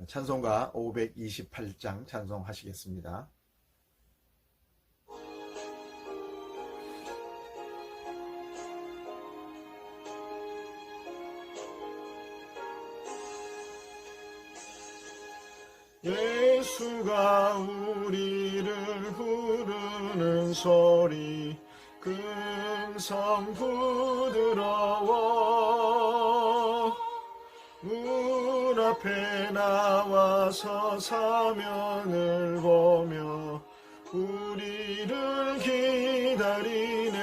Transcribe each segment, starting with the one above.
찬송가 528장 찬송하시겠습니다. 예수가 우리를 부르는 소리 금성 부드러워 문 앞에 나와서 사면을 보며 우리를 기다리네.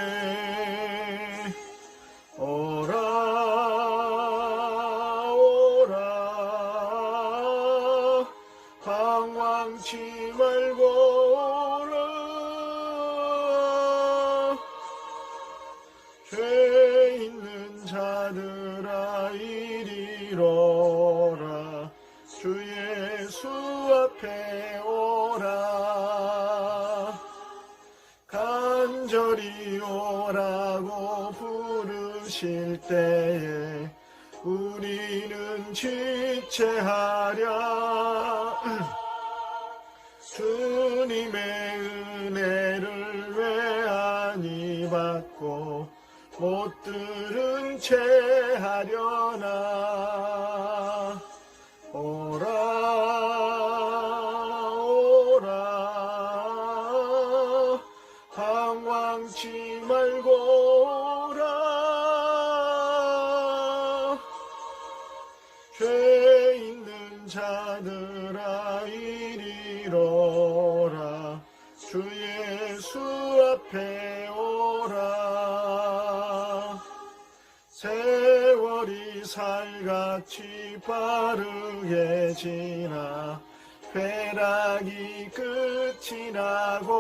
오라 오라 방황치 말고 오라. 죄 있는 자들아 이리로라. 주 예수 앞에 오라. 간절히 오라고 부르실 때에 우리는 지체하랴. 주님의 은혜를 왜 아니 받고 못 들은 채 하려나. 오라 오라 방황치 말고 오라. 죄 있는 자들아 이리로라. 주 예수 앞에 오라. 세월이 살같이 빠르게 지나 쾌락이 끝이 나고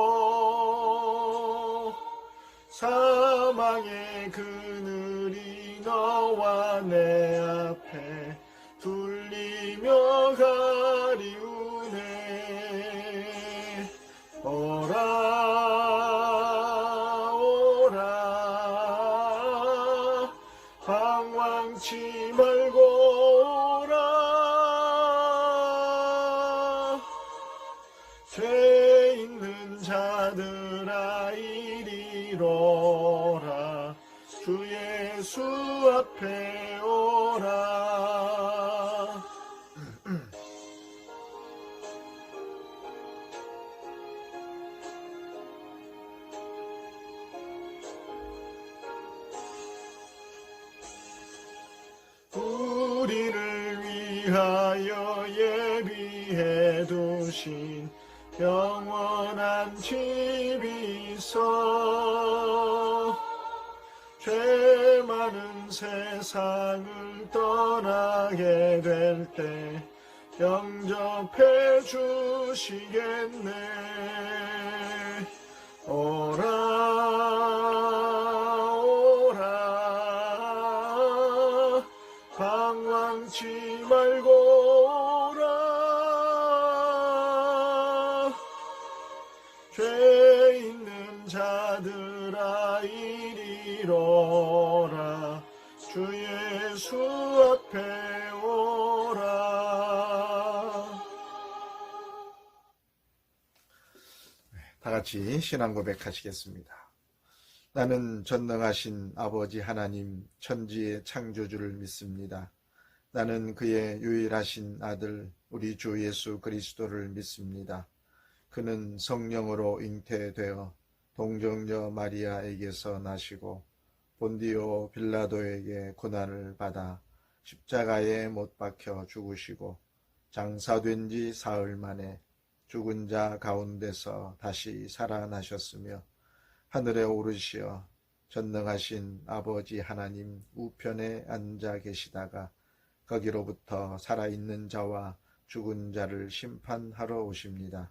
사망의 그늘이 너와 내 앞에 둘리며 가리우네. 오라 오라 방황치 말고 오라. 죄 있는 자들아 이리로라. 주 예수 앞에 오라. 우리를 위하여 예비해 두신 영원한 집이 있어. 죄 많은 세상을 떠나게 될 때 영접해 주시겠네. 오라 오라 방황치 말고 오라. 죄 있는 자들아 이리로라. 주 예수 앞에 오라. 다 같이 신앙 고백하시겠습니다. 나는 전능하신 아버지 하나님 천지의 창조주를 믿습니다. 나는 그의 유일하신 아들 우리 주 예수 그리스도를 믿습니다. 그는 성령으로 잉태되어 동정녀 마리아에게서 나시고 본디오 빌라도에게 고난을 받아 십자가에 못 박혀 죽으시고 장사된 지 사흘 만에 죽은 자 가운데서 다시 살아나셨으며 하늘에 오르시어 전능하신 아버지 하나님 우편에 앉아 계시다가 거기로부터 살아있는 자와 죽은 자를 심판하러 오십니다.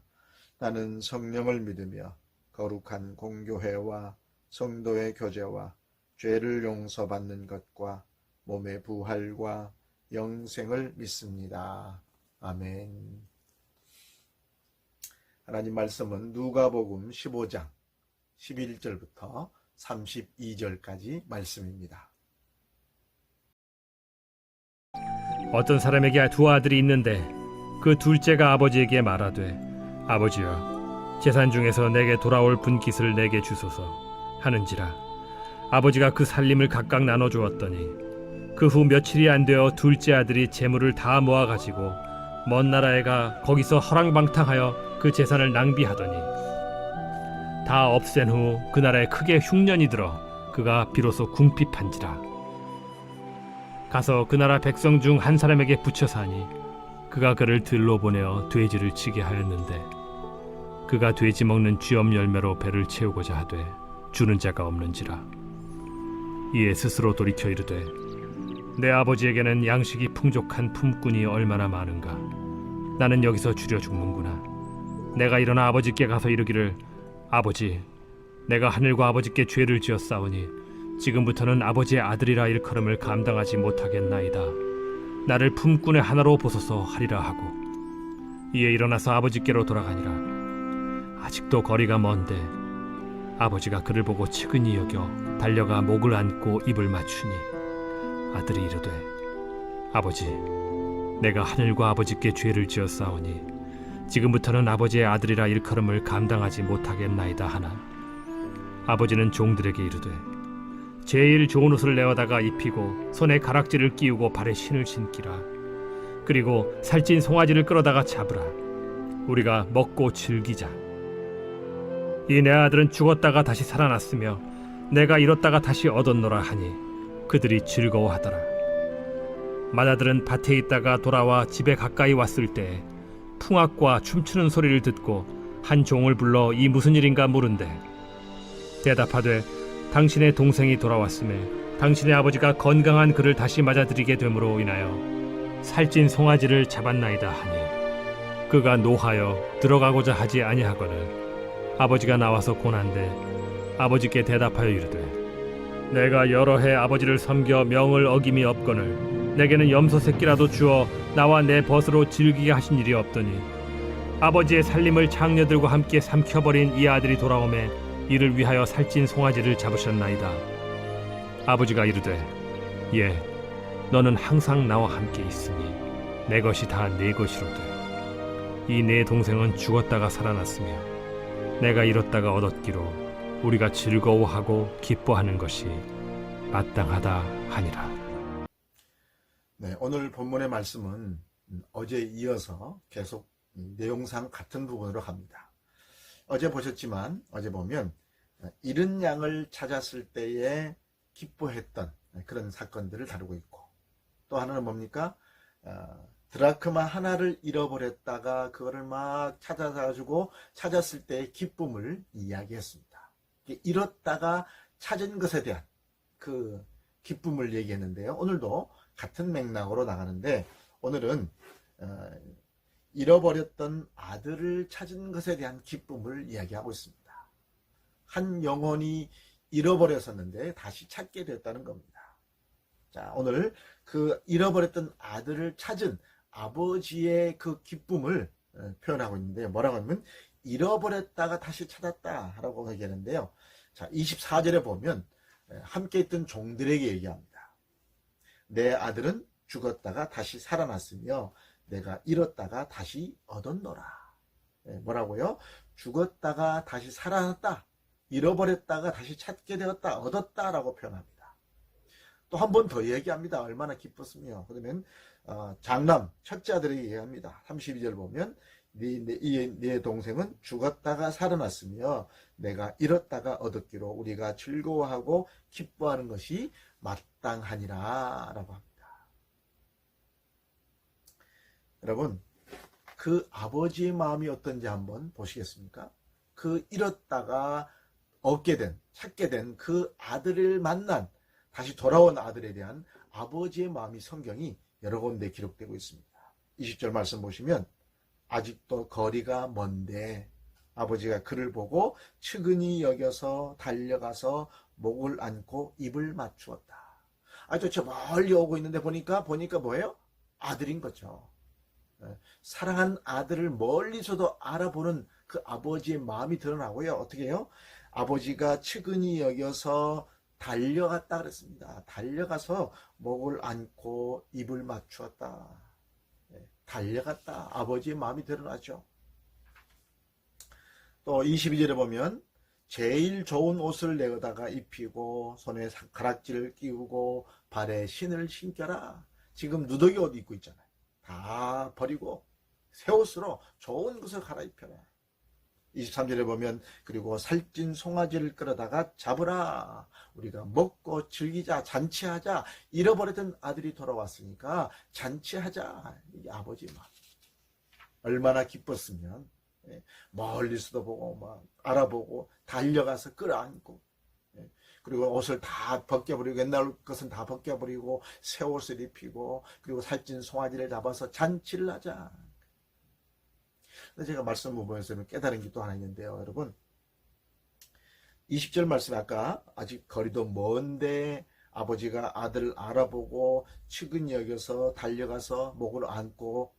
나는 성령을 믿으며 거룩한 공교회와 성도의 교제와 죄를 용서받는 것과 몸의 부활과 영생을 믿습니다. 아멘. 하나님 말씀은 누가복음 15장 11절부터 32절까지 말씀입니다. 어떤 사람에게 두 아들이 있는데 그 둘째가 아버지에게 말하되 아버지여 재산 중에서 내게 돌아올 분깃을 내게 주소서 하는지라. 아버지가 그 살림을 각각 나눠 주었더니 그 후 며칠이 안 되어 둘째 아들이 재물을 다 모아 가지고 먼 나라에 가 거기서 허랑방탕하여 그 재산을 낭비하더니 다 없앤 후 그 나라에 크게 흉년이 들어 그가 비로소 궁핍한지라. 가서 그 나라 백성 중 한 사람에게 붙여 사니 그가 그를 들로 보내어 돼지를 치게 하였는데 그가 돼지 먹는 쥐엄 열매로 배를 채우고자 하되 주는 자가 없는지라. 이에 스스로 돌이켜 이르되 내 아버지에게는 양식이 풍족한 품꾼이 얼마나 많은가. 나는 여기서 줄여 죽는구나. 내가 일어나 아버지께 가서 이르기를 아버지, 내가 하늘과 아버지께 죄를 지었사오니 지금부터는 아버지의 아들이라 일컬음을 감당하지 못하겠나이다. 나를 품꾼의 하나로 보소서 하리라 하고 이에 일어나서 아버지께로 돌아가니라. 아직도 거리가 먼데 아버지가 그를 보고 측은히 여겨 달려가 목을 안고 입을 맞추니 아들이 이르되 아버지, 내가 하늘과 아버지께 죄를 지었사오니 지금부터는 아버지의 아들이라 일컬음을 감당하지 못하겠나이다 하나 아버지는 종들에게 이르되 제일 좋은 옷을 내어다가 입히고 손에 가락지를 끼우고 발에 신을 신기라. 그리고 살찐 송아지를 끌어다가 잡으라. 우리가 먹고 즐기자. 이 내 아들은 죽었다가 다시 살아났으며 내가 잃었다가 다시 얻었노라 하니 그들이 즐거워하더라. 맏아들은 밭에 있다가 돌아와 집에 가까이 왔을 때 풍악과 춤추는 소리를 듣고 한 종을 불러 이 무슨 일인가 물은데 대답하되 당신의 동생이 돌아왔음에 당신의 아버지가 건강한 그를 다시 맞아들이게 됨으로 인하여 살찐 송아지를 잡았나이다 하니 그가 노하여 들어가고자 하지 아니하거늘 아버지가 나와서 고난데 아버지께 대답하여 이르되 내가 여러 해 아버지를 섬겨 명을 어김이 없거늘 내게는 염소 새끼라도 주어 나와 내 벗으로 즐기게 하신 일이 없더니 아버지의 살림을 장녀들과 함께 삼켜버린 이 아들이 돌아오매 이를 위하여 살찐 송아지를 잡으셨나이다. 아버지가 이르되 예, 너는 항상 나와 함께 있으니 내 것이 다 네 것이로되 이 내 동생은 죽었다가 살아났으며 내가 잃었다가 얻었기로 우리가 즐거워하고 기뻐하는 것이 마땅하다 하니라. 네, 오늘 본문의 말씀은 어제에 이어서 계속 내용상 같은 부분으로 갑니다. 어제 보셨지만 어제 보면 잃은 양을 찾았을 때에 기뻐했던 그런 사건들을 다루고 있고 또 하나는 뭡니까? 드라크마 하나를 잃어버렸다가 그거를 막 찾아가지고 찾았을 때의 기쁨을 이야기했습니다. 잃었다가 찾은 것에 대한 그 기쁨을 얘기했는데요. 오늘도 같은 맥락으로 나가는데 오늘은 잃어버렸던 아들을 찾은 것에 대한 기쁨을 이야기하고 있습니다. 한 영혼이 잃어버렸었는데 다시 찾게 됐다는 겁니다. 자, 오늘 그 잃어버렸던 아들을 찾은 아버지의 그 기쁨을 표현하고 있는데 뭐라고 하면 잃어버렸다가 다시 찾았다라고 얘기하는데요. 자, 24절에 보면 함께 있던 종들에게 얘기합니다. 내 아들은 죽었다가 다시 살아났으며 내가 잃었다가 다시 얻었노라. 뭐라고요? 죽었다가 다시 살아났다. 잃어버렸다가 다시 찾게 되었다. 얻었다라고 표현합니다. 또 한 번 더 얘기합니다. 얼마나 기뻤으며. 그러면 장남 첫째 아들에게 얘기합니다. 32절 보면 네 동생은 죽었다가 살아났으며 내가 잃었다가 얻었기로 우리가 즐거워하고 기뻐하는 것이 마땅하니라 라고 합니다. 여러분, 그 아버지의 마음이 어떤지 한번 보시겠습니까? 그 잃었다가 얻게 된, 찾게 된 그 아들을 만난, 다시 돌아온 아들에 대한 아버지의 마음이 성경이 여러 군데 기록되고 있습니다. 20절 말씀 보시면 아직도 거리가 먼데 아버지가 그를 보고 측은히 여겨서 달려가서 목을 안고 입을 맞추었다. 아직도 저 멀리 오고 있는데 보니까 뭐예요? 아들인 거죠. 사랑한 아들을 멀리서도 알아보는 그 아버지의 마음이 드러나고요. 어떻게 해요? 아버지가 측은히 여겨서 달려갔다 그랬습니다. 달려가서 목을 안고 입을 맞추었다. 달려갔다. 아버지의 마음이 드러나죠. 또 22절에 보면 제일 좋은 옷을 내어다가 입히고 손에 가락지를 끼우고 발에 신을 신겨라. 지금 누더기 옷 입고 있잖아요. 다 버리고 새 옷으로 좋은 것을 갈아입혀라. 23절에 보면 그리고 살찐 송아지를 끌어다가 잡으라. 우리가 먹고 즐기자, 잔치하자. 잃어버렸던 아들이 돌아왔으니까 잔치하자. 이게 아버지의 마음. 얼마나 기뻤으면 멀리서도 보고 막 알아보고 달려가서 끌어안고 그리고 옷을 다 벗겨버리고 옛날 것은 다 벗겨버리고 새 옷을 입히고 그리고 살찐 송아지를 잡아서 잔치를 하자. 제가 말씀 보면서 깨달은 게 또 하나 있는데요, 여러분. 20절 말씀에 아까 아직 거리도 먼데 아버지가 아들을 알아보고 측은히 여겨서 달려가서 목을 안고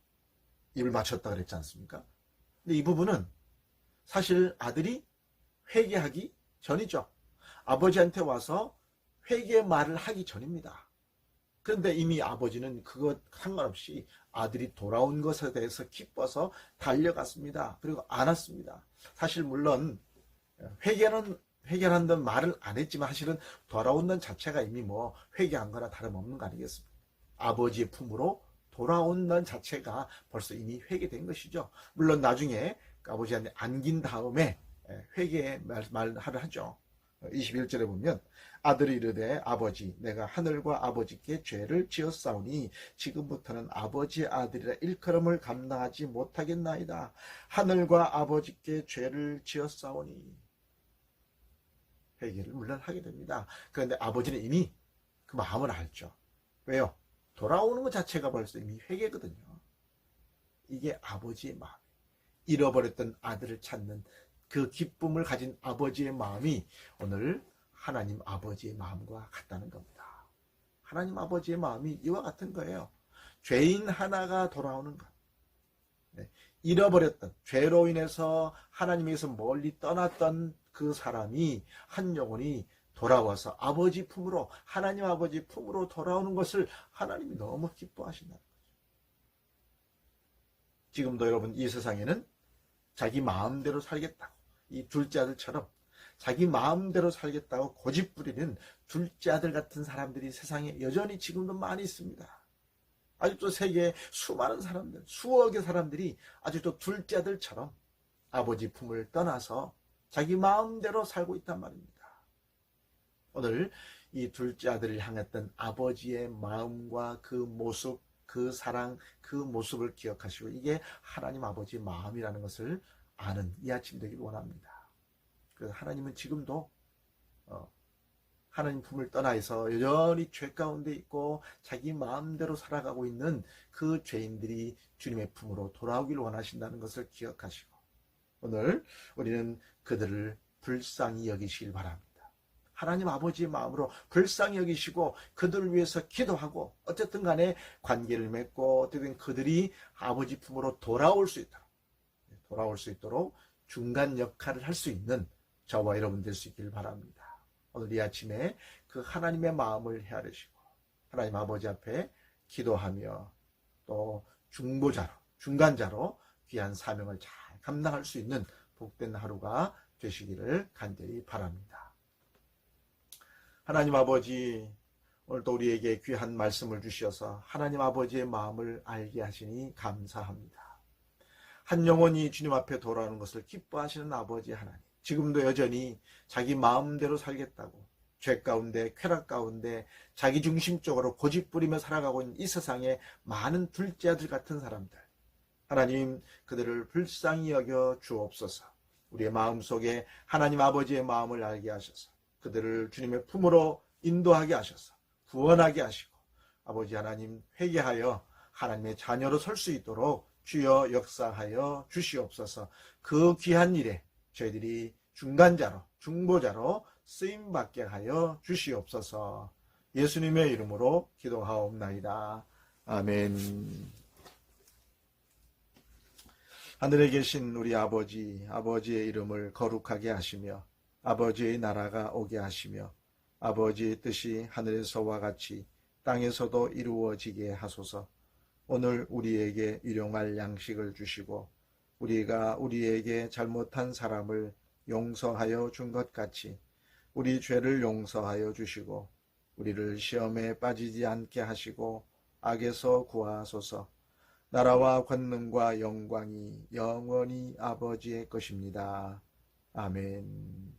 입을 맞췄다 그랬지 않습니까? 근데 이 부분은 사실 아들이 회개하기 전이죠. 아버지한테 와서 회개의 말을 하기 전입니다. 그런데 이미 아버지는 그것 상관없이 아들이 돌아온 것에 대해서 기뻐서 달려갔습니다. 그리고 안았습니다. 사실 물론 회개한다는 말을 안 했지만 사실은 돌아온다는 자체가 이미 뭐 회개한 거나 다름없는 거 아니겠습니까? 아버지의 품으로 돌아온다는 자체가 벌써 이미 회개된 것이죠. 물론 나중에 아버지한테 안긴 다음에 회개의 말을 하죠. 21절에 보면 아들이 이르되 아버지 내가 하늘과 아버지께 죄를 지었사오니 지금부터는 아버지의 아들이라 일컬음을 감당하지 못하겠나이다. 하늘과 아버지께 죄를 지었사오니 회개를 물론 하게 됩니다. 그런데 아버지는 이미 그 마음을 알죠. 왜요? 돌아오는 것 자체가 벌써 이미 회개거든요. 이게 아버지의 마음. 잃어버렸던 아들을 찾는 그 기쁨을 가진 아버지의 마음이 오늘 하나님 아버지의 마음과 같다는 겁니다. 하나님 아버지의 마음이 이와 같은 거예요. 죄인 하나가 돌아오는 것. 잃어버렸던, 죄로 인해서 하나님에게서 멀리 떠났던 그 사람이, 한 영혼이 돌아와서 아버지 품으로, 하나님 아버지 품으로 돌아오는 것을 하나님이 너무 기뻐하신다는 거죠. 지금도 여러분 이 세상에는 자기 마음대로 살겠다고, 이 둘째 아들처럼 자기 마음대로 살겠다고 고집부리는 둘째 아들 같은 사람들이 세상에 여전히 지금도 많이 있습니다. 아직도 세계에 수많은 사람들, 수억의 사람들이 아직도 둘째 아들처럼 아버지 품을 떠나서 자기 마음대로 살고 있단 말입니다. 오늘 이 둘째 아들을 향했던 아버지의 마음과 그 모습, 그 사랑, 그 모습을 기억하시고 이게 하나님 아버지의 마음이라는 것을 아는 이 아침 되길 원합니다. 그래서 하나님은 지금도 하나님 품을 떠나서 여전히 죄 가운데 있고 자기 마음대로 살아가고 있는 그 죄인들이 주님의 품으로 돌아오길 원하신다는 것을 기억하시고 오늘 우리는 그들을 불쌍히 여기시길 바랍니다. 하나님 아버지의 마음으로 불쌍히 여기시고 그들을 위해서 기도하고 어쨌든 간에 관계를 맺고 어쨌든 그들이 아버지 품으로 돌아올 수 있도록 중간 역할을 할 수 있는 저와 여러분 될 수 있기를 바랍니다. 오늘 이 아침에 그 하나님의 마음을 헤아리시고 하나님 아버지 앞에 기도하며 또 중간자로 귀한 사명을 잘 감당할 수 있는 복된 하루가 되시기를 간절히 바랍니다. 하나님 아버지, 오늘도 우리에게 귀한 말씀을 주셔서 하나님 아버지의 마음을 알게 하시니 감사합니다. 한 영혼이 주님 앞에 돌아오는 것을 기뻐하시는 아버지 하나님, 지금도 여전히 자기 마음대로 살겠다고 죄 가운데 쾌락 가운데 자기중심적으로 고집부리며 살아가고 있는 이 세상에 많은 둘째 아들 같은 사람들, 하나님 그들을 불쌍히 여겨 주옵소서. 우리의 마음속에 하나님 아버지의 마음을 알게 하셔서 그들을 주님의 품으로 인도하게 하셔서 구원하게 하시고 아버지 하나님 회개하여 하나님의 자녀로 설 수 있도록 주여 역사하여 주시옵소서. 그 귀한 일에 저희들이 중간자로 중보자로 쓰임받게 하여 주시옵소서. 예수님의 이름으로 기도하옵나이다. 아멘. 하늘에 계신 우리 아버지의 이름을 거룩하게 하시며 아버지의 나라가 오게 하시며 아버지의 뜻이 하늘에서와 같이 땅에서도 이루어지게 하소서. 오늘 우리에게 일용할 양식을 주시고 우리가 우리에게 잘못한 사람을 용서하여 준 것 같이 우리 죄를 용서하여 주시고 우리를 시험에 빠지지 않게 하시고 악에서 구하소서. 나라와 권능과 영광이 영원히 아버지의 것입니다. 아멘.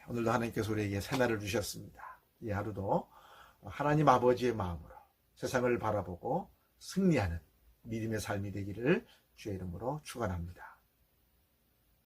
오늘도 하나님께서 우리에게 새날을 주셨습니다. 이 하루도 하나님 아버지의 마음으로 세상을 바라보고 승리하는 믿음의 삶이 되기를 주의 이름으로 축원합니다.